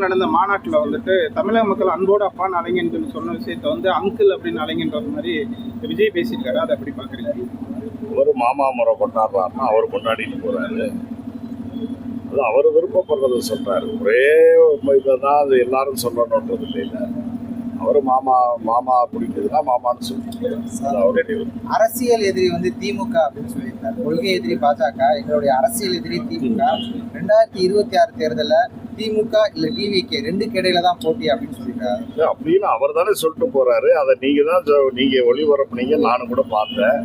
நடந்த மாநாட்டில் வந்துட்டு தமிழக மக்கள் அன்போடு அப்பான்னு அலைங்கன்னு சொன்ன விஷயத்த வந்து அங்கிள் அப்படின்னு அலைங்கன்ற மாதிரி விஜய் பேசியிருக்காரு. அதை எப்படி பார்க்குறீங்க? ஒரு மாமா முறை கொண்டாடுறாருன்னா அவர் கொண்டாடிட்டு போறாரு. அது அவர் விருப்பப்படுறத சொல்றாரு. ஒரே இதான் அது எல்லாரும் சொல்லணுன்றது இல்லை. அவர் மாமா பிடிக்குதுன்னா மாமான்னு சொல்லிட்டு அரசியல் எதிரி வந்து திமுக அப்படின்னு சொல்லியிருக்காரு. கொள்கை எதிரி பாஜக, எங்களுடைய அரசியல் எதிரி திமுக. 2026 தேர்தலில் திமுக இல்ல டிவிகே ரெண்டுக்கு இடையில தான் போட்டி அப்படின்னு சொல்லியிருக்காரு. அப்படின்னு அவர் தானே சொல்லிட்டு போறாரு. அதை நீங்க ஒளிபரப்புனீங்க, நானும் கூட பார்த்தேன்.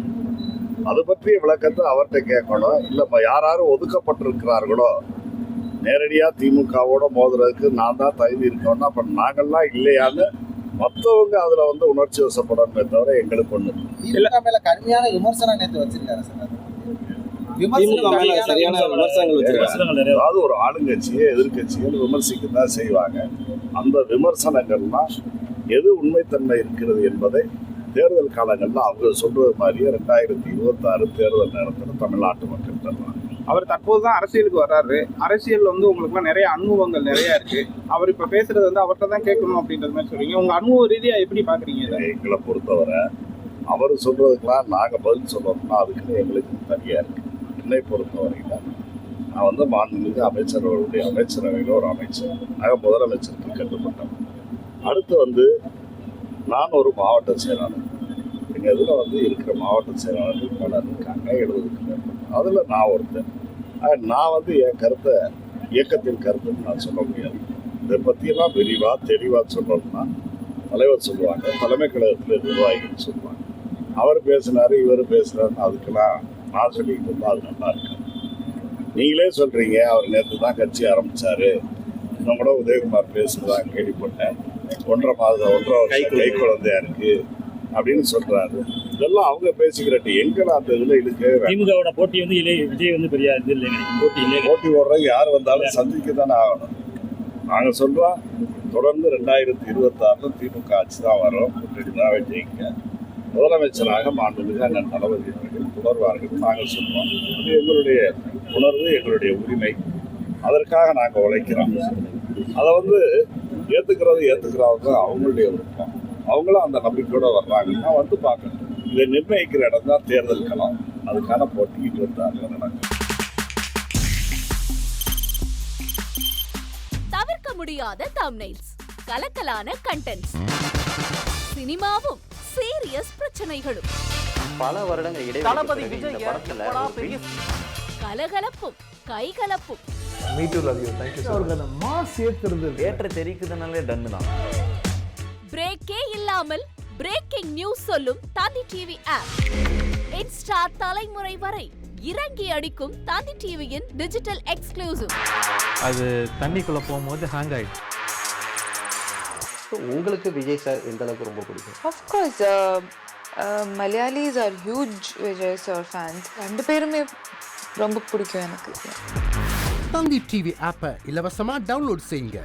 அது பற்றிய விளக்கத்தை அவர்கிட்ட கேட்கணும். இல்லை யாரும் ஒதுக்கப்பட்டிருக்கிறார்களோ நேரடியாக திமுகவோட மோதுறதுக்கு நான் தான் தகுதி இருக்கோம்னா அப்போ நாங்கள்லாம் இல்லையான்னு மற்றவங்க அதில் வந்து உணர்ச்சி வசப்படணுமே தவிர எங்களுக்கு ஒன்று திமுக மேல கடுமையான விமர்சனம் நேற்று வச்சிருக்காரு சார். அதாவது ஒரு ஆளுங்கட்சியை எதிர்கட்சிகள் விமர்சிக்க தான் செய்வாங்க. அந்த விமர்சனங்கள்லாம் எது உண்மைத்தன்மை இருக்கிறது என்பதை தேர்தல் காலங்களில் அவங்க சொல்றது மாதிரியே 2026 தேர்தல் நேரத்தில் தமிழ்நாட்டு மக்கள் தருவாங்க. அவர் தற்போது தான் அரசியலுக்கு வர்றாரு. அரசியல் வந்து உங்களுக்குலாம் நிறைய அனுபவங்கள் நிறைய இருக்கு. அவர் இப்ப பேசுறது வந்து அவர்கிட்ட தான் கேட்கணும் அப்படின்றது மாதிரி சொல்றீங்க. உங்க அனுபவ ரீதியா எப்படி பாக்குறீங்க? எங்களை பொறுத்தவரை அவர் சொல்றதுக்கெல்லாம் நாங்கள் பதில் சொல்லணும்னா அதுக்குன்னு எங்களுக்கு தனியா இருக்கு. என்னை பொறுத்தவரையில நான் வந்து மாண்புமிகு அமைச்சர்களுடைய அமைச்சரவையில் ஒரு அமைச்சர், முதலமைச்சருக்கு கட்டுப்பட்டேன். அடுத்து வந்து நான் ஒரு மாவட்ட செயலாளர். எங்கள் இதில் வந்து இருக்கிற மாவட்ட செயலாளர்கள் பலர் இருக்காங்க, 70க்கு மேற்பட்ட. அதில் நான் ஒருத்தர். நான் வந்து என் கருத்தை இயக்கத்தின் கருத்துன்னு நான் சொல்ல முடியாது. இதை பற்றியெல்லாம் விரிவாக தெளிவாக சொல்லணும்னா தலைவர் சொல்லுவாங்க, தலைமை கழகத்தில் நிர்வாகிகள் சொல்லுவாங்க. அவர் பேசினார், இவர் பேசுகிறாருன்னு அதுக்கெல்லாம் நான் சொல்லிக்கிட்டு இருந்தால் அது நல்லா இருக்கு. நீங்களே சொல்கிறீங்க அவர் நேற்று தான் கட்சி ஆரம்பித்தார், இன்னும் கூட உதயகுமார் பேசுகிறதான் கேள்விப்பட்டேன், 1.5 வருஷம் கை குழந்தையா இருக்கு அப்படின்னு சொல்றாரு. இதெல்லாம் அவங்க பேசிக்கிறட்டு எங்களை அந்த இதுல இருக்கு. திமுகவோட போட்டி வந்து விஜய் வந்து பெரிய இது இல்லைங்க. போட்டி போடுறவங்க யார் வந்தாலும் சந்திக்க தானே ஆகணும். நாங்கள் சொல்றோம், தொடர்ந்து 2026 திமுக ஆட்சி தான் வரும், கூட்டணி தான் ஜெயிக்க. முதலமைச்சராக மாண்புமிகு அண்ணன் தளபதி அவர்கள் தொடர்வார்கள் நாங்கள் சொல்றோம். அது எங்களுடைய உணர்வு, எங்களுடைய உரிமை. அதற்காக நாங்கள் உழைக்கிறோம். அதை வந்து ஏற்றுக்கிறவங்க அவங்களுடைய விருப்பம். அவங்களும் அந்த நம்பிக்கையோட வர்றாங்கன்னா வந்து பார்க்கணும். இதை நிர்ணயிக்கிற இடம் தான் தேர்தல் களம். அதுக்கான போட்டி 26 நடக்கும். தவிர்க்க முடியாத தம்ப்நெயில்ஸ், கலக்கலான கண்டென்ட்ஸ், சினிமாவும் சீரியஸ் பிரச்சனைகளும், பல வருடங்கள் தளபதி விஜய் கலகலப்பும் கைகலப்பும். Me too love you. Thank you. அவருக்கு அந்த மாஸ் ஏற்ற தெரிக்குதுனாலே டன் தான். பிரேக்கே இல்லாமல் பிரேக்கிங் நியூஸ் சொல்லும் தந்தி டிவி ஆப். இன்ஸ்டா தலைமுறை வரை இறங்கி அடிக்கும் தந்தி டிவியின் டிஜிட்டல் எக்ஸ்க்ளூசிவ். அது தண்ணிக்குள்ள போகும்போது ஹேங் ஆயிடுச்சு. உங்களுக்கு விஜய் சார் எந்த அளவுக்கு ரொம்ப பிடிக்கும்? Of course, Malayalis are huge Vijay sir fans. ரெண்டு பேருமே ரொம்ப பிடிக்கும் எனக்கு. தந்தி டிவி ஆப்பை இலவசமா டவுன்லோட் செய்யுங்க.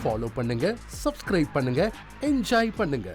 ஃபாலோ பண்ணுங்க, சப்ஸ்கிரைப் பண்ணுங்க, என்ஜாய் பண்ணுங்க.